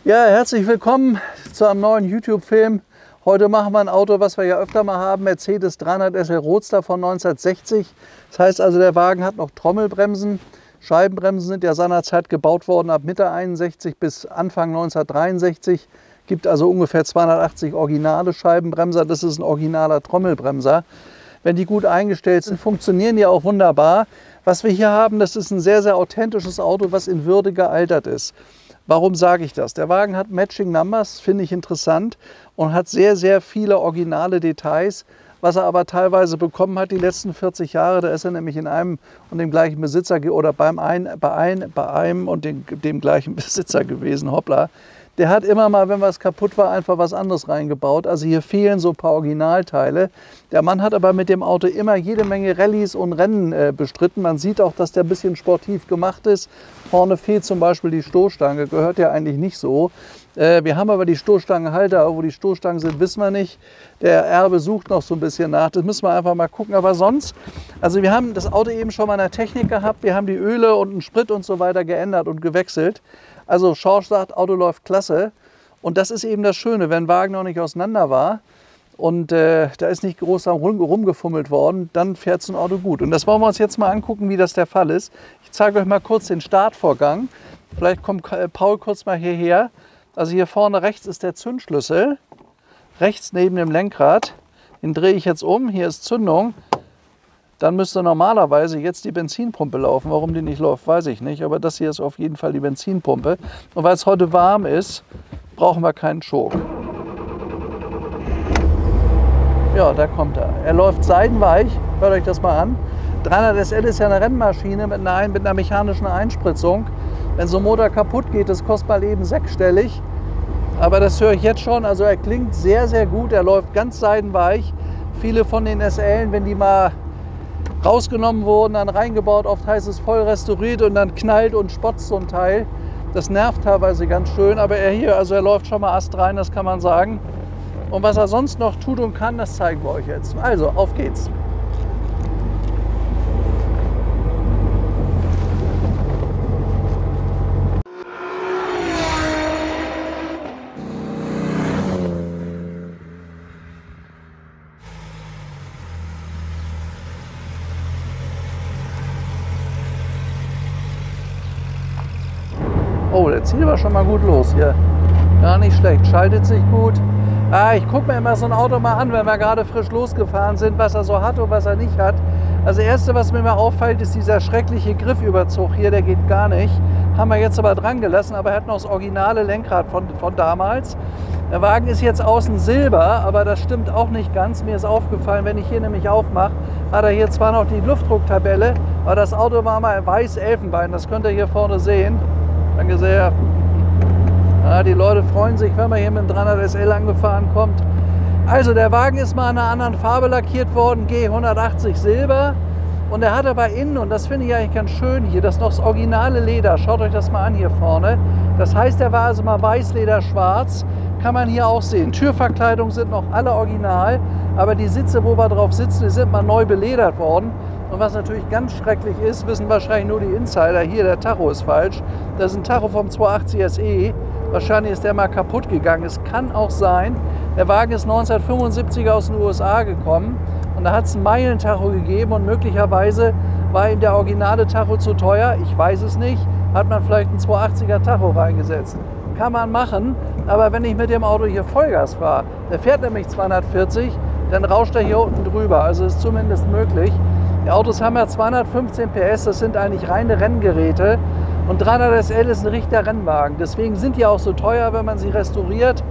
Ja, herzlich willkommen zu einem neuen YouTube-Film. Heute machen wir ein Auto, was wir ja öfter mal haben, Mercedes 300 SL Roadster von 1960. Das heißt also, der Wagen hat noch Trommelbremsen. Scheibenbremsen sind ja seinerzeit gebaut worden ab Mitte 61 bis Anfang 1963. Gibt also ungefähr 280 originale Scheibenbremser. Das ist ein originaler Trommelbremser. Wenn die gut eingestellt sind, funktionieren die auch wunderbar. Was wir hier haben, das ist ein sehr, sehr authentisches Auto, was in Würde gealtert ist. Warum sage ich das? Der Wagen hat Matching Numbers, finde ich interessant, und hat sehr, sehr viele originale Details, was er aber teilweise bekommen hat die letzten 40 Jahre. Da ist er nämlich in einem und dem gleichen Besitzer oder bei einem und dem gleichen Besitzer gewesen, hoppla. Der hat immer mal, wenn was kaputt war, einfach was anderes reingebaut. Also hier fehlen so ein paar Originalteile. Der Mann hat aber mit dem Auto immer jede Menge Rallyes und Rennen bestritten. Man sieht auch, dass der ein bisschen sportiv gemacht ist. Vorne fehlt zum Beispiel die Stoßstange, gehört ja eigentlich nicht so. Wir haben aber die Stoßstangenhalter, wo die Stoßstangen sind, wissen wir nicht. Der Erbe sucht noch so ein bisschen nach, das müssen wir einfach mal gucken. Aber sonst, also wir haben das Auto eben schon mal in der Technik gehabt. Wir haben die Öle und den Sprit und so weiter geändert und gewechselt. Also Schorsch sagt, Auto läuft klasse. Und das ist eben das Schöne, wenn ein Wagen noch nicht auseinander war und da ist nicht groß rumgefummelt worden, dann fährt so ein Auto gut. Und das wollen wir uns jetzt mal angucken, wie das der Fall ist. Ich zeige euch mal kurz den Startvorgang. Vielleicht kommt Paul kurz mal hierher. Also hier vorne rechts ist der Zündschlüssel, rechts neben dem Lenkrad. Den drehe ich jetzt um, hier ist Zündung. Dann müsste normalerweise jetzt die Benzinpumpe laufen. Warum die nicht läuft, weiß ich nicht. Aber das hier ist auf jeden Fall die Benzinpumpe. Und weil es heute warm ist, brauchen wir keinen Schok. Ja, da kommt er. Er läuft seitenweich. Hört euch das mal an. 300 SL ist ja eine Rennmaschine mit einer mechanischen Einspritzung. Wenn so ein Motor kaputt geht, das kostet mal eben sechsstellig. Aber das höre ich jetzt schon. Also er klingt sehr, sehr gut. Er läuft ganz seitenweich. Viele von den SLen, wenn die mal rausgenommen wurden, dann reingebaut, oft heißt es voll restauriert und dann knallt und spotzt so ein Teil. Das nervt teilweise ganz schön, aber er hier, also er läuft schon mal astrein, das kann man sagen. Und was er sonst noch tut und kann, das zeigen wir euch jetzt. Also, auf geht's. Oh, der zieht aber schon mal gut los hier. Gar nicht schlecht, schaltet sich gut. Ich gucke mir immer so ein Auto mal an, wenn wir gerade frisch losgefahren sind, was er so hat und was er nicht hat. Also das Erste, was mir mal auffällt, ist dieser schreckliche Griffüberzug hier, der geht gar nicht. Haben wir jetzt aber dran gelassen, aber er hat noch das originale Lenkrad von damals. Der Wagen ist jetzt außen silber, aber das stimmt auch nicht ganz. Mir ist aufgefallen, wenn ich hier nämlich aufmache, hat er hier zwar noch die Luftdrucktabelle, aber das Auto war mal weiß-Elfenbein, das könnt ihr hier vorne sehen. Danke sehr. Ja, die Leute freuen sich, wenn man hier mit dem 300 SL angefahren kommt. Also der Wagen ist mal in einer anderen Farbe lackiert worden, G180 Silber. Und er hat aber innen, und das finde ich eigentlich ganz schön hier, das ist noch das originale Leder. Schaut euch das mal an hier vorne. Das heißt, er war also mal Weißleder schwarz. Kann man hier auch sehen. Türverkleidungen sind noch alle original, aber die Sitze, wo wir drauf sitzen, die sind mal neu beledert worden. Und was natürlich ganz schrecklich ist, wissen wahrscheinlich nur die Insider, hier der Tacho ist falsch. Das ist ein Tacho vom 280 SE. Wahrscheinlich ist der mal kaputt gegangen. Es kann auch sein, der Wagen ist 1975 aus den USA gekommen und da hat es einen Meilentacho gegeben und möglicherweise war ihm der originale Tacho zu teuer. Ich weiß es nicht. Hat man vielleicht einen 280er Tacho reingesetzt. Kann man machen, aber wenn ich mit dem Auto hier Vollgas fahre, der fährt nämlich 240, dann rauscht er hier unten drüber. Also ist zumindest möglich. Die Autos haben ja 215 PS, das sind eigentlich reine Renngeräte. Und 300 SL ist ein richtiger Rennwagen. Deswegen sind die auch so teuer, wenn man sie restauriert.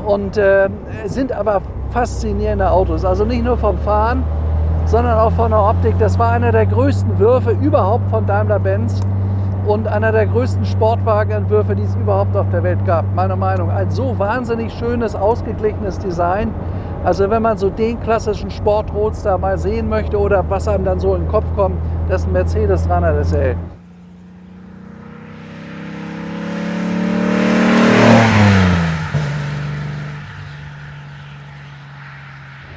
Und sind aber faszinierende Autos. Also nicht nur vom Fahren, sondern auch von der Optik. Das war einer der größten Würfe überhaupt von Daimler-Benz. Und einer der größten Sportwagenentwürfe, die es überhaupt auf der Welt gab, meiner Meinung nach. Ein so wahnsinnig schönes, ausgeglichenes Design. Also wenn man so den klassischen Sport-Roadster mal sehen möchte oder was einem dann so in den Kopf kommt, das ist ein Mercedes 300 SL.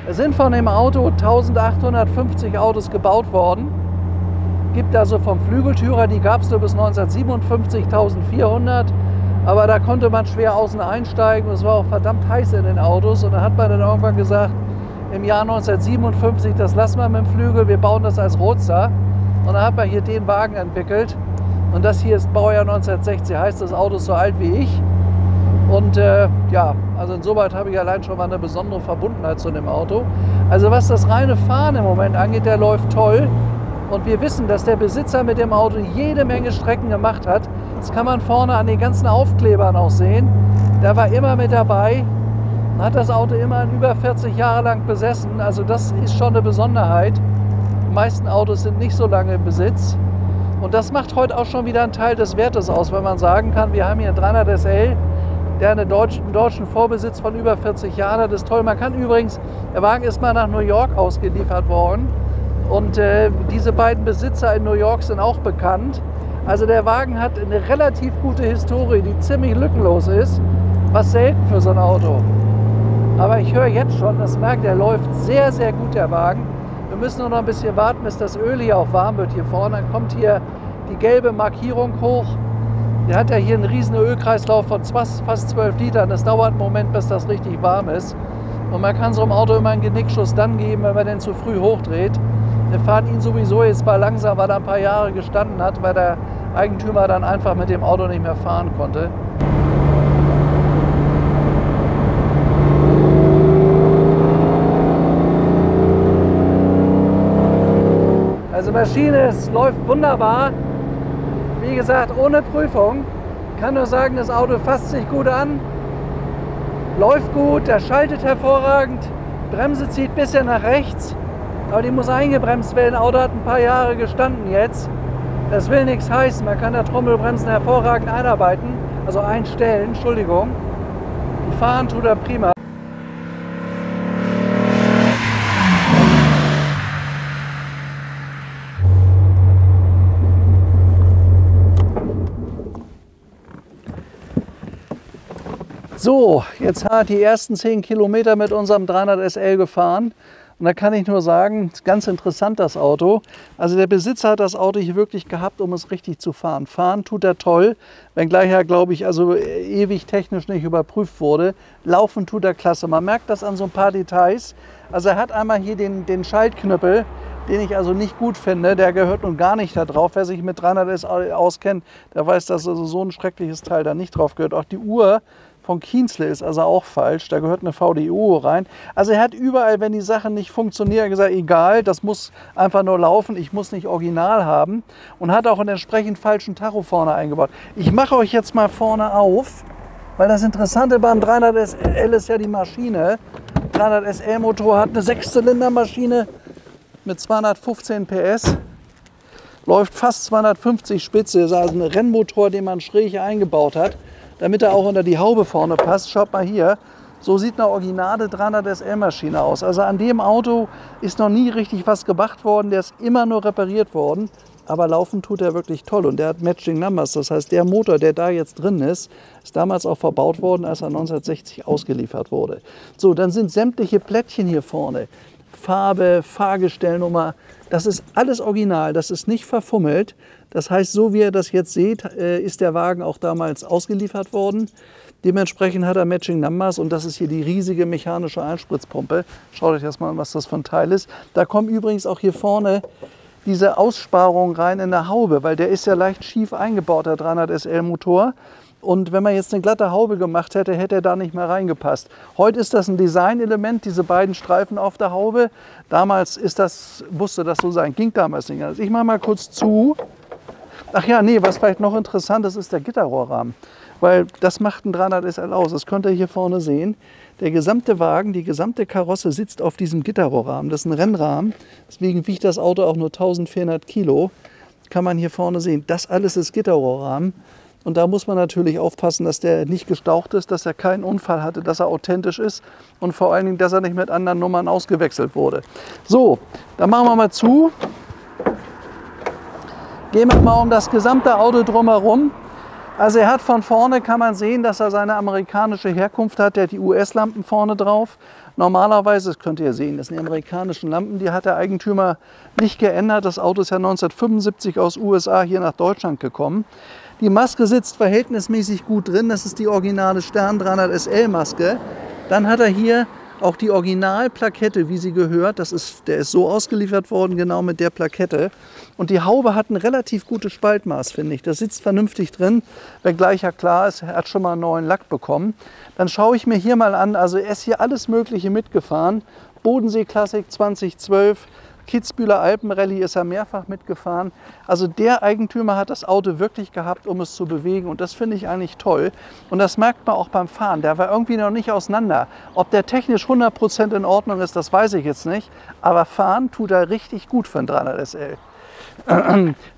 Es sind von dem Auto 1850 Autos gebaut worden. Gibt also vom Flügeltürer, die gab es nur bis 1957, 1400. Aber da konnte man schwer außen einsteigen und es war auch verdammt heiß in den Autos. Und da hat man dann irgendwann gesagt, im Jahr 1957, das lassen wir mit dem Flügel, wir bauen das als Roadster. Und dann hat man hier den Wagen entwickelt. Und das hier ist Baujahr 1960, heißt das Auto ist so alt wie ich. Und ja, also insoweit habe ich allein schon mal eine besondere Verbundenheit zu dem Auto. Also was das reine Fahren im Moment angeht, der läuft toll. Und wir wissen, dass der Besitzer mit dem Auto jede Menge Strecken gemacht hat. Das kann man vorne an den ganzen Aufklebern auch sehen. Der war immer mit dabei und hat das Auto immer über 40 Jahre lang besessen. Also das ist schon eine Besonderheit. Die meisten Autos sind nicht so lange im Besitz. Und das macht heute auch schon wieder einen Teil des Wertes aus, wenn man sagen kann, wir haben hier einen 300 SL, der einen deutschen Vorbesitz von über 40 Jahren hat. Das ist toll. Man kann übrigens, der Wagen ist mal nach New York ausgeliefert worden. Und diese beiden Besitzer in New York sind auch bekannt. Also der Wagen hat eine relativ gute Historie, die ziemlich lückenlos ist, was selten für so ein Auto. Aber ich höre jetzt schon, das merkt, der läuft sehr, sehr gut, der Wagen. Wir müssen nur noch ein bisschen warten, bis das Öl hier auch warm wird hier vorne. Dann kommt hier die gelbe Markierung hoch. Der hat ja hier einen riesen Ölkreislauf von fast 12 Litern. Das dauert einen Moment, bis das richtig warm ist. Und man kann so einem Auto immer einen Genickschuss dann geben, wenn man den zu früh hochdreht. Wir fahren ihn sowieso jetzt mal langsam, weil er ein paar Jahre gestanden hat, weil der Eigentümer dann einfach mit dem Auto nicht mehr fahren konnte. Also Maschine, es läuft wunderbar. Wie gesagt, ohne Prüfung. Ich kann nur sagen, das Auto fasst sich gut an, läuft gut, der schaltet hervorragend, Bremse zieht ein bisschen nach rechts. Aber die muss eingebremst werden. Das Auto hat ein paar Jahre gestanden jetzt. Das will nichts heißen. Man kann da Trommelbremsen hervorragend einarbeiten, also einstellen, Entschuldigung. Die fahren tut er prima. So, jetzt hat die ersten 10 Kilometer mit unserem 300 SL gefahren. Und da kann ich nur sagen, ganz interessant das Auto. Also der Besitzer hat das Auto hier wirklich gehabt, um es richtig zu fahren. Fahren tut er toll, wenngleich er, glaube ich, also ewig technisch nicht überprüft wurde. Laufen tut er klasse. Man merkt das an so ein paar Details. Also er hat einmal hier den Schaltknüppel, den ich also nicht gut finde. Der gehört nun gar nicht da drauf. Wer sich mit 300 SL auskennt, der weiß, dass also so ein schreckliches Teil da nicht drauf gehört. Auch die Uhr von Kienzle ist also auch falsch, da gehört eine VDU rein. Also er hat überall, wenn die Sachen nicht funktionieren, gesagt, egal, das muss einfach nur laufen, ich muss nicht original haben, und hat auch einen entsprechend falschen Tacho vorne eingebaut. Ich mache euch jetzt mal vorne auf, weil das Interessante beim 300 SL ist ja die Maschine. 300 SL Motor hat eine 6-Zylinder-Maschine mit 215 PS, läuft fast 250 Spitze, ist also ein Rennmotor, den man schräg eingebaut hat, damit er auch unter die Haube vorne passt. Schaut mal hier, so sieht eine originale 300 SL Maschine aus. Also an dem Auto ist noch nie richtig was gemacht worden, der ist immer nur repariert worden. Aber laufen tut er wirklich toll und der hat Matching Numbers. Das heißt, der Motor, der da jetzt drin ist, ist damals auch verbaut worden, als er 1960 ausgeliefert wurde. So, dann sind sämtliche Plättchen hier vorne, Farbe, Fahrgestellnummer, das ist alles original, das ist nicht verfummelt. Das heißt, so wie ihr das jetzt seht, ist der Wagen auch damals ausgeliefert worden. Dementsprechend hat er Matching Numbers und das ist hier die riesige mechanische Einspritzpumpe. Schaut euch das mal an, was das für ein Teil ist. Da kommen übrigens auch hier vorne diese Aussparungen rein in der Haube, weil der ist ja leicht schief eingebaut, der 300 SL Motor. Und wenn man jetzt eine glatte Haube gemacht hätte, hätte er da nicht mehr reingepasst. Heute ist das ein Designelement, diese beiden Streifen auf der Haube. Damals musste das so sein, ging damals nicht. Also ich mache mal kurz zu. Ach ja, nee, was vielleicht noch interessant ist, ist der Gitterrohrrahmen. Weil das macht ein 300 SL aus. Das könnt ihr hier vorne sehen. Der gesamte Wagen, die gesamte Karosse sitzt auf diesem Gitterrohrrahmen. Das ist ein Rennrahmen. Deswegen wiegt das Auto auch nur 1400 Kilo. Kann man hier vorne sehen. Das alles ist Gitterrohrrahmen. Und da muss man natürlich aufpassen, dass der nicht gestaucht ist, dass er keinen Unfall hatte, dass er authentisch ist und vor allen Dingen, dass er nicht mit anderen Nummern ausgewechselt wurde. So, dann machen wir mal zu. Gehen wir mal um das gesamte Auto drumherum. Also er hat von vorne, kann man sehen, dass er seine amerikanische Herkunft hat. Der hat die US-Lampen vorne drauf. Normalerweise, das könnt ihr sehen, das sind die amerikanischen Lampen, die hat der Eigentümer nicht geändert. Das Auto ist ja 1975 aus USA hier nach Deutschland gekommen. Die Maske sitzt verhältnismäßig gut drin. Das ist die originale Stern 300 SL Maske. Dann hat er hier auch die Originalplakette, wie sie gehört. Der ist so ausgeliefert worden, genau mit der Plakette. Und die Haube hat ein relativ gutes Spaltmaß, finde ich. Das sitzt vernünftig drin, wenngleich ja klar ist, er hat schon mal einen neuen Lack bekommen. Dann schaue ich mir hier mal an, also er ist hier alles Mögliche mitgefahren. Bodensee Classic 2012, Kitzbühler Alpenrallye ist er mehrfach mitgefahren. Also der Eigentümer hat das Auto wirklich gehabt, um es zu bewegen, und das finde ich eigentlich toll. Und das merkt man auch beim Fahren, der war irgendwie noch nicht auseinander. Ob der technisch 100% in Ordnung ist, das weiß ich jetzt nicht, aber fahren tut er richtig gut für einen 300 SL.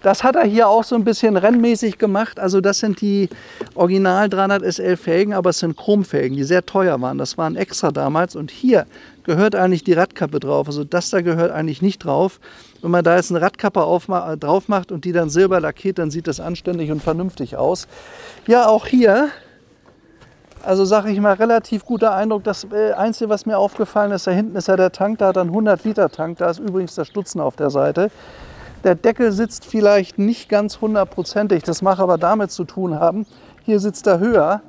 Das hat er hier auch so ein bisschen rennmäßig gemacht. Also das sind die Original 300 SL Felgen, aber es sind Chromfelgen, die sehr teuer waren. Das waren extra damals, und hier gehört eigentlich die Radkappe drauf. Also das da gehört eigentlich nicht drauf. Wenn man da jetzt eine Radkappe drauf macht und die dann silber lackiert, dann sieht das anständig und vernünftig aus. Ja, auch hier, also sage ich mal, relativ guter Eindruck. Das Einzige, was mir aufgefallen ist, da hinten ist ja der Tank, da hat er einen 100-Liter-Tank. Da ist übrigens der Stutzen auf der Seite. Der Deckel sitzt vielleicht nicht ganz 100%ig, das mag aber damit zu tun haben. Hier sitzt er höher,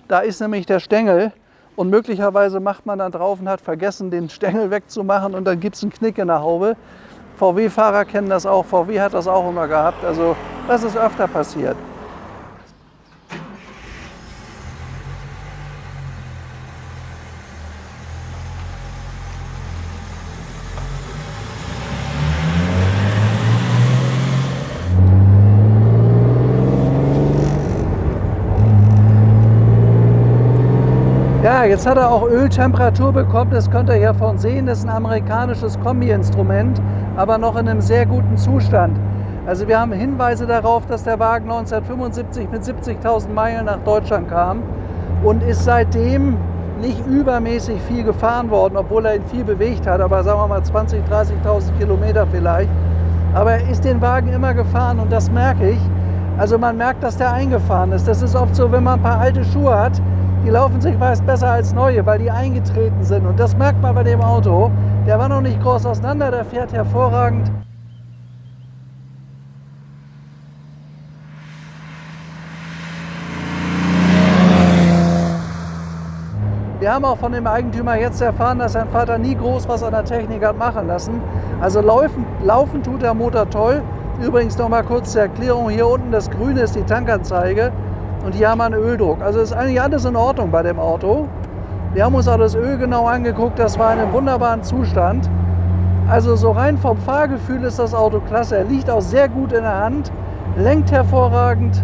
da ist nämlich der Stängel, und möglicherweise macht man dann drauf und hat vergessen, den Stängel wegzumachen, und dann gibt es einen Knick in der Haube. VW-Fahrer kennen das auch, VW hat das auch immer gehabt, also das ist öfter passiert. Ja, jetzt hat er auch Öltemperatur bekommen, das könnt ihr hier von sehen. Das ist ein amerikanisches Kombi-Instrument, aber noch in einem sehr guten Zustand. Also wir haben Hinweise darauf, dass der Wagen 1975 mit 70.000 Meilen nach Deutschland kam und ist seitdem nicht übermäßig viel gefahren worden, obwohl er ihn viel bewegt hat, aber sagen wir mal 20.000, 30.000 Kilometer vielleicht. Aber er ist den Wagen immer gefahren, und das merke ich. Also man merkt, dass der eingefahren ist. Das ist oft so, wenn man ein paar alte Schuhe hat, die laufen sich meist besser als neue, weil die eingetreten sind. Und das merkt man bei dem Auto. Der war noch nicht groß auseinander, der fährt hervorragend. Wir haben auch von dem Eigentümer jetzt erfahren, dass sein Vater nie groß was an der Technik hat machen lassen. Also laufen tut der Motor toll. Übrigens noch mal kurz zur Erklärung, hier unten das Grüne ist die Tankanzeige. Und hier haben wir einen Öldruck. Also ist eigentlich alles in Ordnung bei dem Auto. Wir haben uns auch das Öl genau angeguckt, das war in einem wunderbaren Zustand. Also so rein vom Fahrgefühl ist das Auto klasse. Er liegt auch sehr gut in der Hand, lenkt hervorragend.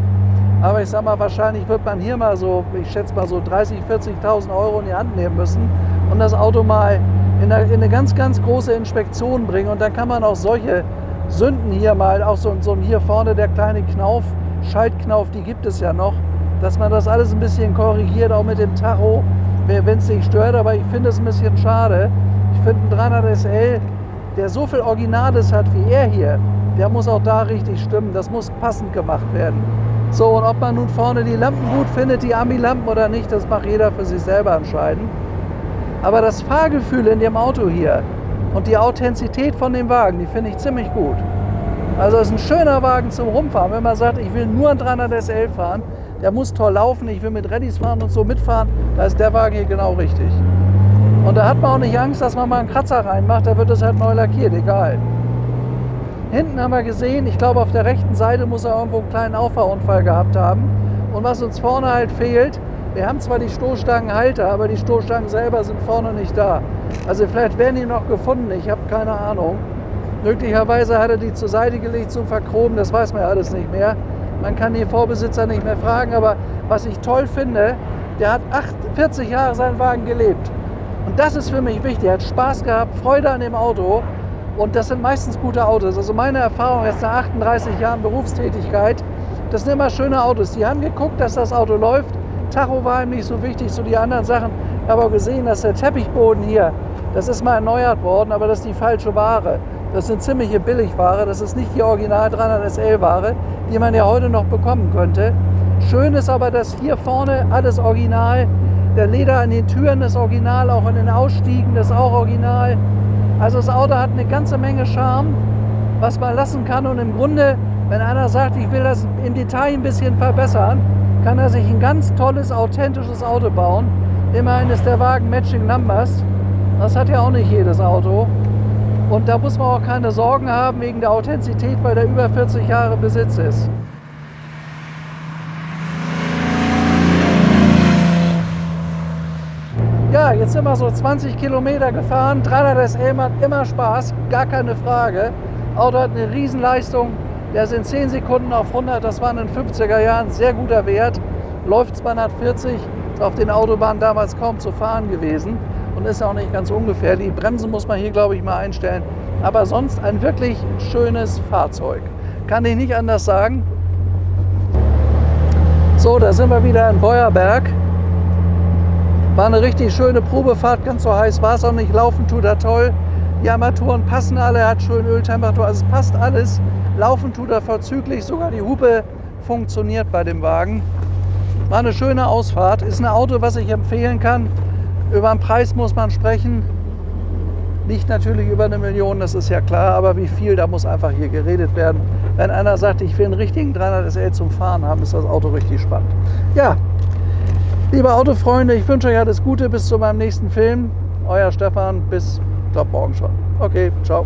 Aber ich sag mal, wahrscheinlich wird man hier mal so, ich schätze mal so 30.000, 40.000 Euro in die Hand nehmen müssen und das Auto mal in eine ganz, ganz große Inspektion bringen. Und dann kann man auch solche Sünden hier mal, auch so hier vorne der kleine Knauf, Schaltknauf, die gibt es ja noch, dass man das alles ein bisschen korrigiert, auch mit dem Tacho, wenn es nicht stört. Aber ich finde es ein bisschen schade. Ich finde einen 300 SL, der so viel Originales hat wie er hier, der muss auch da richtig stimmen. Das muss passend gemacht werden. So, und ob man nun vorne die Lampen gut findet, die Ambi-Lampen oder nicht, das mag jeder für sich selber entscheiden. Aber das Fahrgefühl in dem Auto hier und die Authentizität von dem Wagen, die finde ich ziemlich gut. Also es ist ein schöner Wagen zum Rumfahren. Wenn man sagt, ich will nur einen 300 SL fahren, der muss toll laufen, ich will mit Rallys fahren und so mitfahren, da ist der Wagen hier genau richtig. Und da hat man auch nicht Angst, dass man mal einen Kratzer reinmacht, da wird es halt neu lackiert, egal. Hinten haben wir gesehen, ich glaube auf der rechten Seite muss er irgendwo einen kleinen Auffahrunfall gehabt haben. Und was uns vorne halt fehlt, wir haben zwar die Stoßstangenhalter, aber die Stoßstangen selber sind vorne nicht da. Also vielleicht werden die noch gefunden, ich habe keine Ahnung. Möglicherweise hat er die zur Seite gelegt zum Verchromen, das weiß man ja alles nicht mehr. Man kann den Vorbesitzer nicht mehr fragen, aber was ich toll finde, der hat 40 Jahre seinen Wagen gelebt. Und das ist für mich wichtig, er hat Spaß gehabt, Freude an dem Auto. Und das sind meistens gute Autos. Also meine Erfahrung jetzt nach 38 Jahren Berufstätigkeit, das sind immer schöne Autos. Die haben geguckt, dass das Auto läuft. Tacho war ihm nicht so wichtig, so die anderen Sachen. Ich habe auch gesehen, dass der Teppichboden hier, das ist mal erneuert worden, aber das ist die falsche Ware. Das sind ziemliche Billigware. Das ist nicht die Original 300 SL Ware, die man ja heute noch bekommen könnte. Schön ist aber, dass hier vorne alles original. Der Leder an den Türen ist original, auch an den Ausstiegen ist auch original. Also das Auto hat eine ganze Menge Charme, was man lassen kann, und im Grunde Wenn einer sagt, ich will das im Detail ein bisschen verbessern, kann er sich ein ganz tolles, authentisches Auto bauen. Immerhin ist der Wagen Matching Numbers. Das hat ja auch nicht jedes Auto. Und da muss man auch keine Sorgen haben wegen der Authentizität, weil der über 40 Jahre Besitz ist. Ja, jetzt sind wir so 20 Kilometer gefahren. 300 SL macht immer Spaß, gar keine Frage. Auto hat eine Riesenleistung. Der ist in 10 Sekunden auf 100. Das war in den 50er Jahren sehr guter Wert. Läuft 240. Ist auf den Autobahnen damals kaum zu fahren gewesen. Und ist auch nicht ganz ungefährlich. Die Bremsen muss man hier, glaube ich, mal einstellen. Aber sonst ein wirklich schönes Fahrzeug. Kann ich nicht anders sagen. So, da sind wir wieder in Beuerberg. War eine richtig schöne Probefahrt, ganz so heiß war es auch nicht. Laufen tut er toll. Die Armaturen passen alle, er hat schön Öltemperatur, also es passt alles. Laufen tut er vorzüglich, sogar die Hupe funktioniert bei dem Wagen. War eine schöne Ausfahrt, ist ein Auto, was ich empfehlen kann. Über den Preis muss man sprechen. Nicht natürlich über 1 Million, das ist ja klar, aber wie viel, da muss einfach hier geredet werden. Wenn einer sagt, ich will einen richtigen 300 SL zum Fahren haben, ist das Auto richtig spannend. Ja. Liebe Autofreunde, ich wünsche euch alles Gute, bis zu meinem nächsten Film. Euer Stefan, bis, ich glaube, morgen schon. Okay, ciao.